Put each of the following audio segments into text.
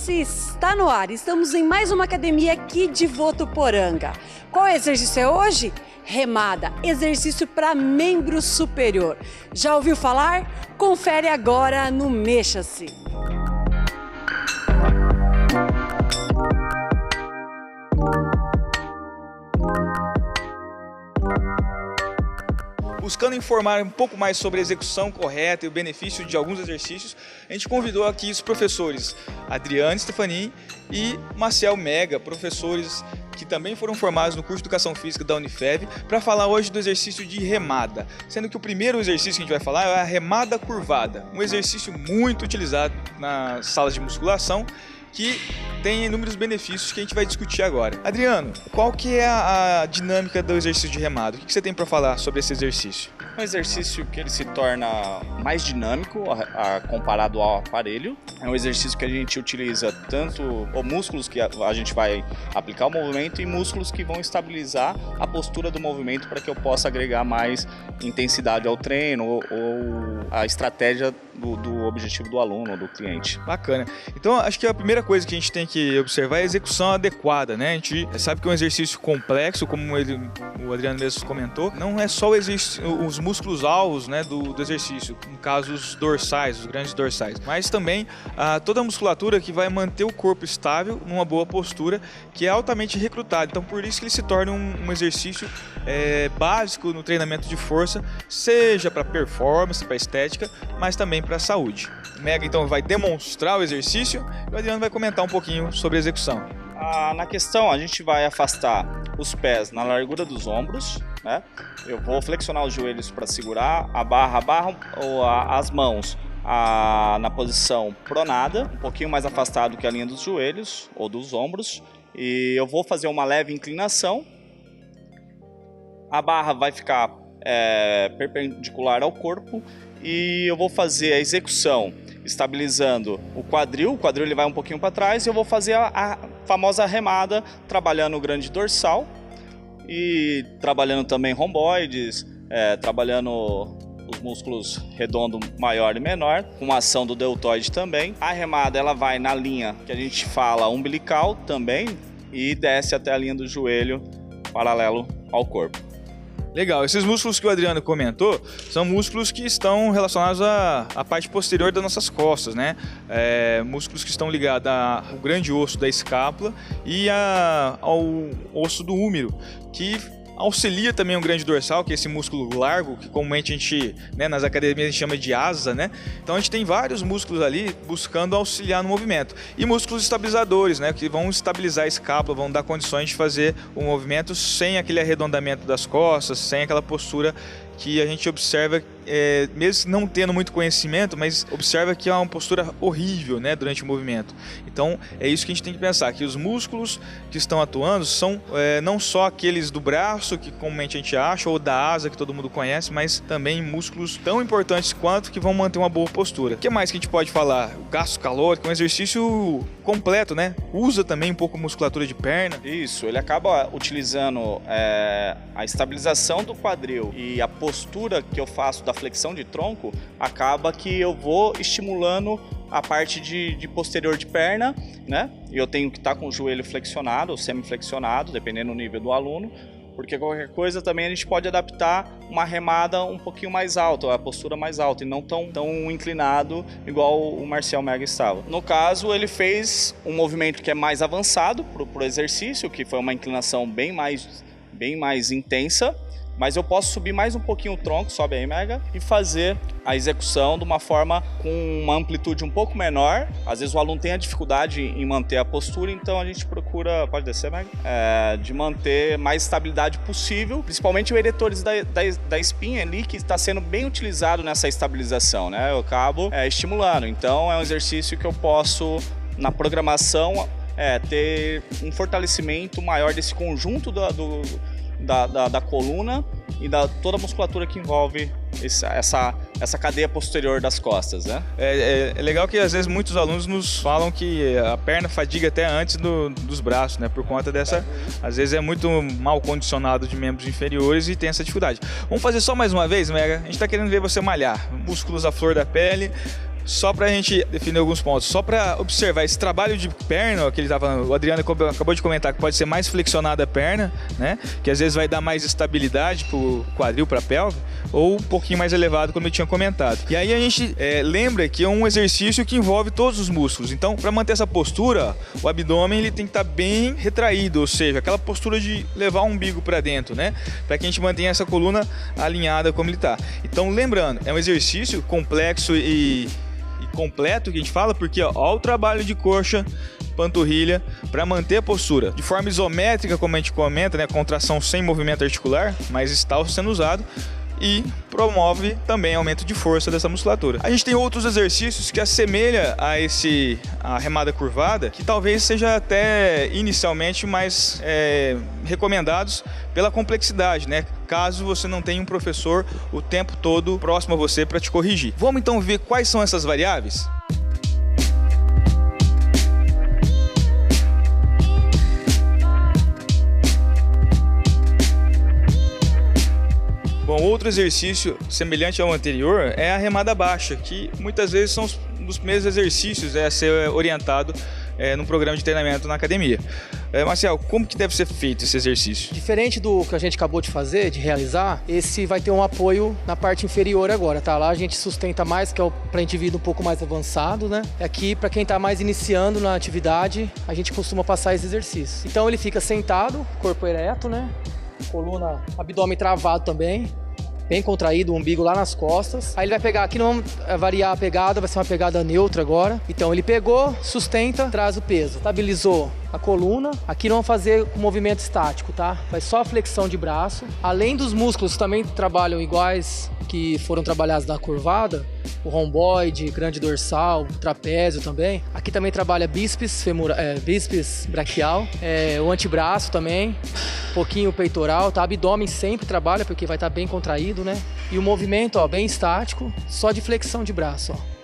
Messi está no ar. Estamos em mais uma academia aqui de Votuporanga. Qual exercício é hoje? Remada, exercício para membro superior. Já ouviu falar? Confere agora no Mexa-se. Buscando informar um pouco mais sobre a execução correta e o benefício de alguns exercícios, a gente convidou aqui os professores Adriane Stefanin e Marcel Mega, professores que também foram formados no curso de Educação Física da Unifev, para falar hoje do exercício de remada, sendo que o primeiro exercício que a gente vai falar é a remada curvada, um exercício muito utilizado nas salas de musculação, que tem inúmeros benefícios que a gente vai discutir agora. Adriano, qual que é a dinâmica do exercício de remada? O que você tem para falar sobre esse exercício? É um exercício que ele se torna mais dinâmico comparado ao aparelho. É um exercício que a gente utiliza tanto músculos que a gente vai aplicar o movimento e músculos que vão estabilizar a postura do movimento para que eu possa agregar mais intensidade ao treino ou a estratégia do objetivo do aluno ou do cliente. Bacana. Então, acho que a primeira coisa que a gente tem que observar é a execução adequada, né? A gente sabe que é um exercício complexo, como o Adriano mesmo comentou. Não é só os músculos alvos, né, do exercício, no caso os dorsais, os grandes dorsais, mas também toda a musculatura que vai manter o corpo estável numa boa postura, que é altamente recrutado. Então, por isso que ele se torna um exercício básico no treinamento de força, seja para performance, para estética, mas também para a saúde. O Mega então vai demonstrar o exercício e o Adriano vai comentar um pouquinho sobre a execução. Na questão, a gente vai afastar os pés na largura dos ombros, né? Eu vou flexionar os joelhos para segurar a barra ou as mãos na posição pronada, um pouquinho mais afastado que a linha dos joelhos ou dos ombros, e eu vou fazer uma leve inclinação. A barra vai ficar perpendicular ao corpo e eu vou fazer a execução estabilizando o quadril ele vai um pouquinho para trás e eu vou fazer a famosa remada trabalhando o grande dorsal e trabalhando também romboides, trabalhando os músculos redondo maior e menor, com a ação do deltoide também. A remada ela vai na linha que a gente fala umbilical também e desce até a linha do joelho paralelo ao corpo. Legal, esses músculos que o Adriano comentou são músculos que estão relacionados à parte posterior das nossas costas, né? Músculos que estão ligados ao grande osso da escápula e ao osso do húmero, que auxilia também o grande dorsal, que é esse músculo largo, que comumente a gente, né, nas academias a gente chama de asa, né? Então a gente tem vários músculos ali buscando auxiliar no movimento. E músculos estabilizadores, né, que vão estabilizar a escápula, vão dar condições de fazer o movimento sem aquele arredondamento das costas, sem aquela postura que a gente observa, mesmo não tendo muito conhecimento, mas observa que é uma postura horrível, né, durante o movimento. Então é isso que a gente tem que pensar, que os músculos que estão atuando são não só aqueles do braço, que comumente a gente acha, ou da asa, que todo mundo conhece, mas também músculos tão importantes quanto que vão manter uma boa postura. O que mais que a gente pode falar? O gasto calórico é um exercício completo, né? Usa também um pouco a musculatura de perna. Isso, ele acaba utilizando a estabilização do quadril e a postura que eu faço da flexão de tronco, acaba que eu vou estimulando a parte de posterior de perna, né? E eu tenho que estar com o joelho flexionado ou semi-flexionado, dependendo do nível do aluno, porque qualquer coisa também a gente pode adaptar uma remada um pouquinho mais alta, a postura mais alta, e não tão inclinado igual o Marcel Mega estava. No caso, ele fez um movimento que é mais avançado pro exercício, que foi uma inclinação bem mais intensa, mas eu posso subir mais um pouquinho o tronco, sobe aí Mega, e fazer a execução de uma forma com uma amplitude um pouco menor. Às vezes o aluno tem a dificuldade em manter a postura, então a gente procura, pode descer Mega, de manter mais estabilidade possível, principalmente o eretores da espinha ali, que está sendo bem utilizado nessa estabilização, né? Eu acabo estimulando, então é um exercício que eu posso, na programação, ter um fortalecimento maior desse conjunto da coluna e toda a musculatura que envolve essa cadeia posterior das costas, né? É legal que às vezes muitos alunos nos falam que a perna fadiga até antes dos braços, né? Por conta dessa, às vezes é muito mal condicionado de membros inferiores e tem essa dificuldade. Vamos fazer só mais uma vez, Mega? A gente está querendo ver você malhar. Músculos à flor da pele. só para a gente definir alguns pontos, só para observar esse trabalho de perna, que o Adriano acabou de comentar, que pode ser mais flexionada a perna, né? Que às vezes vai dar mais estabilidade para o quadril, para a pelve, ou um pouquinho mais elevado, como eu tinha comentado. E aí a gente lembra que é um exercício que envolve todos os músculos. Então, para manter essa postura, o abdômen ele tem que estar bem retraído, ou seja, aquela postura de levar o umbigo para dentro, né? Para que a gente mantenha essa coluna alinhada como ele está. Então, lembrando, é um exercício complexo e completo que a gente fala, porque ó, o trabalho de coxa, panturrilha, para manter a postura de forma isométrica, como a gente comenta, né, contração sem movimento articular, mas está sendo usado e promove também aumento de força dessa musculatura. A gente tem outros exercícios que assemelha a remada curvada, que talvez seja até inicialmente mais recomendados pela complexidade, né? Caso você não tenha um professor o tempo todo próximo a você para te corrigir. Vamos então ver quais são essas variáveis? Bom, outro exercício semelhante ao anterior é a remada baixa, que muitas vezes são um dos primeiros exercícios a ser orientado num programa de treinamento na academia. Marcel, como que deve ser feito esse exercício? Diferente do que a gente acabou de fazer, de realizar, esse vai ter um apoio na parte inferior agora, tá? Lá a gente sustenta mais, que é para indivíduo um pouco mais avançado, né? Aqui, para quem está mais iniciando na atividade, a gente costuma passar esse exercício. Então ele fica sentado, corpo ereto, né? Coluna, abdômen travado também, bem contraído, o umbigo lá nas costas. Aí ele vai pegar, aqui não vamos variar a pegada, vai ser uma pegada neutra agora. Então ele pegou, sustenta, traz o peso, estabilizou a coluna. Aqui não vamos fazer com movimento estático, tá? Faz só a flexão de braço. Além dos músculos que também trabalham iguais que foram trabalhados na curvada, o romboide, grande dorsal, trapézio também. Aqui também trabalha bíceps, bíceps braquial, o antebraço também, um pouquinho o peitoral, tá? Abdômen sempre trabalha porque vai estar bem contraído, né? E o movimento, ó, bem estático, só de flexão de braço, ó.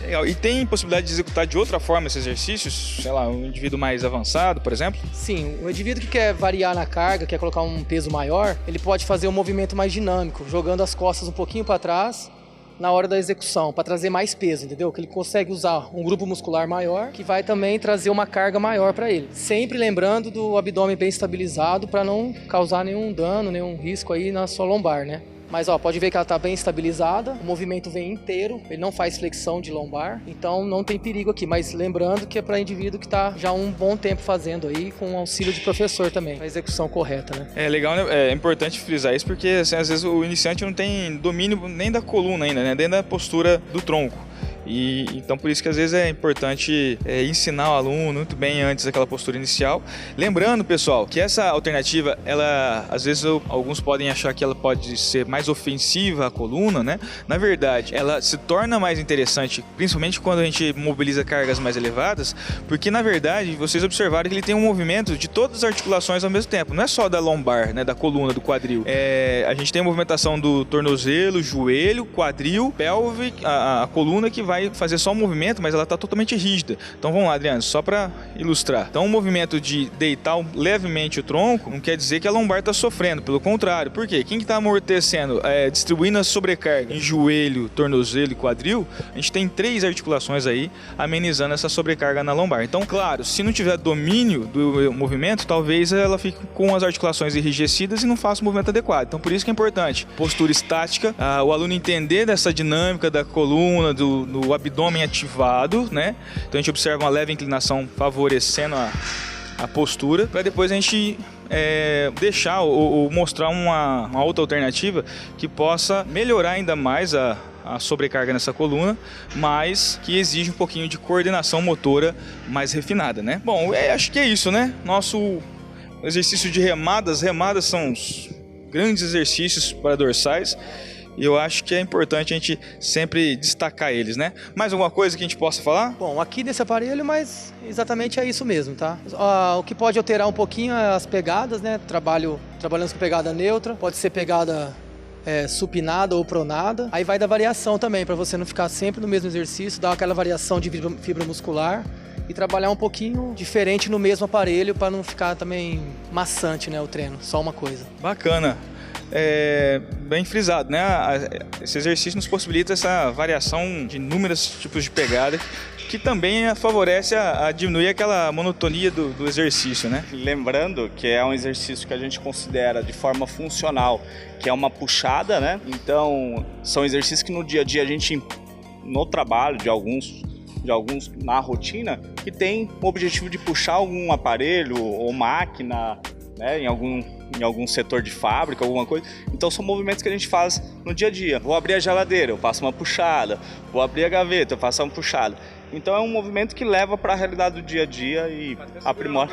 Legal. E tem possibilidade de executar de outra forma esses exercícios? Sei lá, um indivíduo mais avançado, por exemplo? Sim, o indivíduo que quer variar na carga, quer colocar um peso maior, ele pode fazer um movimento mais dinâmico, jogando as costas um pouquinho para trás na hora da execução, para trazer mais peso, entendeu? Que ele consegue usar um grupo muscular maior, que vai também trazer uma carga maior para ele. Sempre lembrando do abdômen bem estabilizado para não causar nenhum dano, nenhum risco aí na sua lombar, né? Mas ó, pode ver que ela está bem estabilizada, o movimento vem inteiro, ele não faz flexão de lombar, então não tem perigo aqui. Mas lembrando que é para indivíduo que está já um bom tempo fazendo aí, com o auxílio de professor também, a execução correta, né? É legal, né? É importante frisar isso porque assim, às vezes o iniciante não tem domínio nem da coluna ainda, né? Nem da postura do tronco. E então por isso que às vezes é importante ensinar o aluno muito bem antes daquela postura inicial. Lembrando, pessoal, que essa alternativa, ela às vezes alguns podem achar que ela pode ser mais ofensiva à coluna, né? Na verdade, ela se torna mais interessante, principalmente quando a gente mobiliza cargas mais elevadas, porque na verdade vocês observaram que ele tem um movimento de todas as articulações ao mesmo tempo, não é só da lombar, né? Da coluna, do quadril. A gente tem a movimentação do tornozelo, joelho, quadril, pelve, a coluna que vai fazer só um movimento, mas ela está totalmente rígida. Então vamos lá, Adriano, só para ilustrar. Então o movimento de deitar levemente o tronco não quer dizer que a lombar está sofrendo, pelo contrário. Por quê? Quem que está amortecendo, distribuindo a sobrecarga em joelho, tornozelo e quadril, a gente tem 3 articulações aí amenizando essa sobrecarga na lombar. Então, claro, se não tiver domínio do movimento, talvez ela fique com as articulações enrijecidas e não faça o movimento adequado. Então por isso que é importante postura estática, o aluno entender dessa dinâmica da coluna, do abdômen ativado, né? Então a gente observa uma leve inclinação favorecendo a postura, para depois a gente deixar ou mostrar uma outra alternativa que possa melhorar ainda mais a sobrecarga nessa coluna, mas que exige um pouquinho de coordenação motora mais refinada, né? Bom, acho que é isso, né? Nosso exercício de remadas são os grandes exercícios para dorsais. E eu acho que é importante a gente sempre destacar eles, né? Mais alguma coisa que a gente possa falar? Bom, aqui nesse aparelho, mas exatamente é isso mesmo, tá? O que pode alterar um pouquinho é as pegadas, né? Trabalhamos com pegada neutra, pode ser pegada supinada ou pronada. Aí vai da variação também, para você não ficar sempre no mesmo exercício, dar aquela variação de fibra muscular e trabalhar um pouquinho diferente no mesmo aparelho para não ficar também maçante, né, o treino, só uma coisa. Bacana. bem frisado, né? Esse exercício nos possibilita essa variação de inúmeros tipos de pegada, que também favorece a diminuir aquela monotonia do exercício, né? Lembrando que é um exercício que a gente considera de forma funcional, que é uma puxada, né? Então, são exercícios que no dia a dia a gente, no trabalho de alguns na rotina, que tem o objetivo de puxar algum aparelho ou máquina, né, em algum setor de fábrica, alguma coisa. Então são movimentos que a gente faz no dia a dia. Vou abrir a geladeira, eu faço uma puxada. Vou abrir a gaveta, eu faço uma puxada. Então é um movimento que leva para a realidade do dia a dia e aprimora.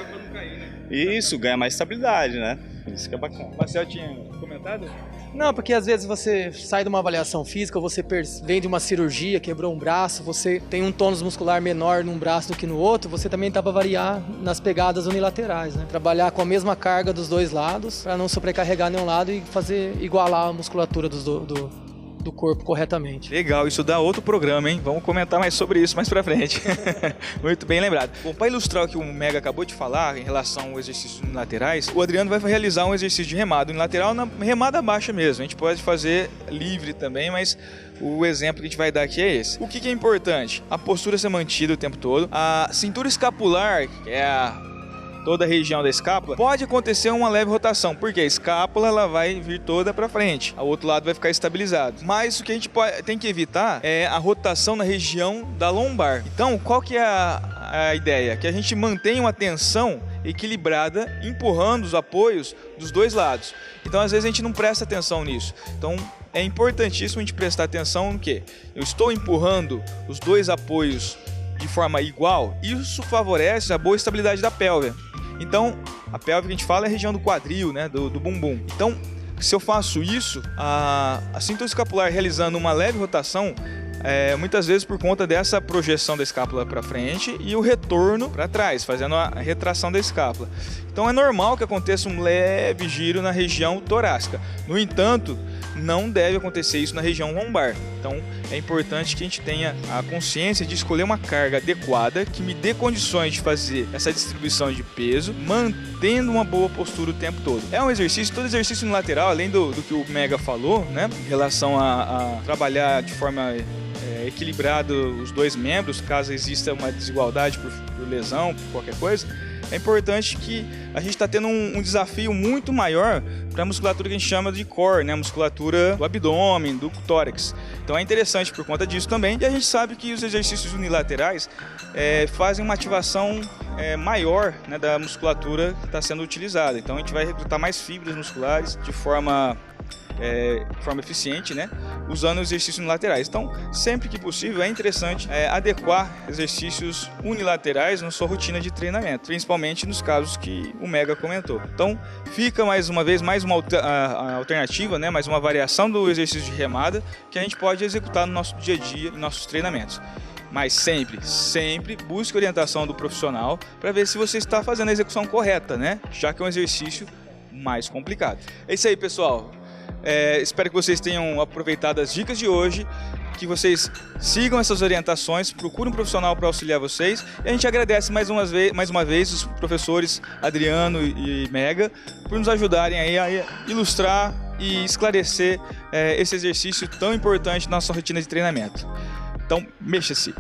Isso, ganha mais estabilidade, né? Isso que é bacana. Marcel tinha comentado? Não, porque às vezes você sai de uma avaliação física, você vem de uma cirurgia, quebrou um braço, você tem um tônus muscular menor num braço do que no outro, você também dá para variar nas pegadas unilaterais, né? Trabalhar com a mesma carga dos dois lados, para não sobrecarregar nenhum lado e igualar a musculatura do corpo corretamente. Legal, isso dá outro programa, hein? Vamos comentar mais sobre isso mais pra frente. Muito bem lembrado. Bom, para ilustrar o que o Mega acabou de falar em relação aos exercícios unilaterais, o Adriano vai realizar um exercício de remada unilateral na remada baixa mesmo. A gente pode fazer livre também, mas o exemplo que a gente vai dar aqui é esse. O que é importante? A postura ser mantida o tempo todo. A cintura escapular, que é toda a região da escápula, pode acontecer uma leve rotação, porque a escápula ela vai vir toda para frente, o outro lado vai ficar estabilizado. Mas o que a gente tem que evitar é a rotação na região da lombar. Então, qual que é a ideia? Que a gente mantenha uma tensão equilibrada, empurrando os apoios dos dois lados. Então, às vezes a gente não presta atenção nisso. Então, é importantíssimo a gente prestar atenção no que? Eu estou empurrando os dois apoios de forma igual, isso favorece a boa estabilidade da pelve. Então, a pelve que a gente fala é a região do quadril, né, do bumbum. Então, se eu faço isso, a cintura escapular realizando uma leve rotação, muitas vezes por conta dessa projeção da escápula para frente e o retorno para trás, fazendo a retração da escápula. Então, é normal que aconteça um leve giro na região torácica. No entanto, não deve acontecer isso na região lombar. Então, é importante que a gente tenha a consciência de escolher uma carga adequada que me dê condições de fazer essa distribuição de peso, mantendo uma boa postura o tempo todo. É um exercício, todo exercício unilateral, além do que o Mega falou, né, em relação a trabalhar de forma equilibrada os dois membros, caso exista uma desigualdade por lesão, por qualquer coisa. É importante que a gente está tendo um desafio muito maior para a musculatura que a gente chama de core, né? A musculatura do abdômen, do tórax. Então é interessante por conta disso também. E a gente sabe que os exercícios unilaterais fazem uma ativação maior, né, da musculatura que está sendo utilizada. Então a gente vai recrutar mais fibras musculares de forma eficiente, né, usando exercícios unilaterais. Então, sempre que possível, é interessante adequar exercícios unilaterais na sua rotina de treinamento, principalmente nos casos que o Mega comentou. Então, fica mais uma vez mais uma alternativa, né, mais uma variação do exercício de remada que a gente pode executar no nosso dia a dia, em nossos treinamentos. Mas sempre busque orientação do profissional para ver se você está fazendo a execução correta, né, já que é um exercício mais complicado. É isso aí, pessoal. Espero que vocês tenham aproveitado as dicas de hoje, que vocês sigam essas orientações, procurem um profissional para auxiliar vocês. E a gente agradece mais uma vez os professores Adriano e Mega por nos ajudarem aí a ilustrar e esclarecer esse exercício tão importante na nossa rotina de treinamento. Então, mexa-se!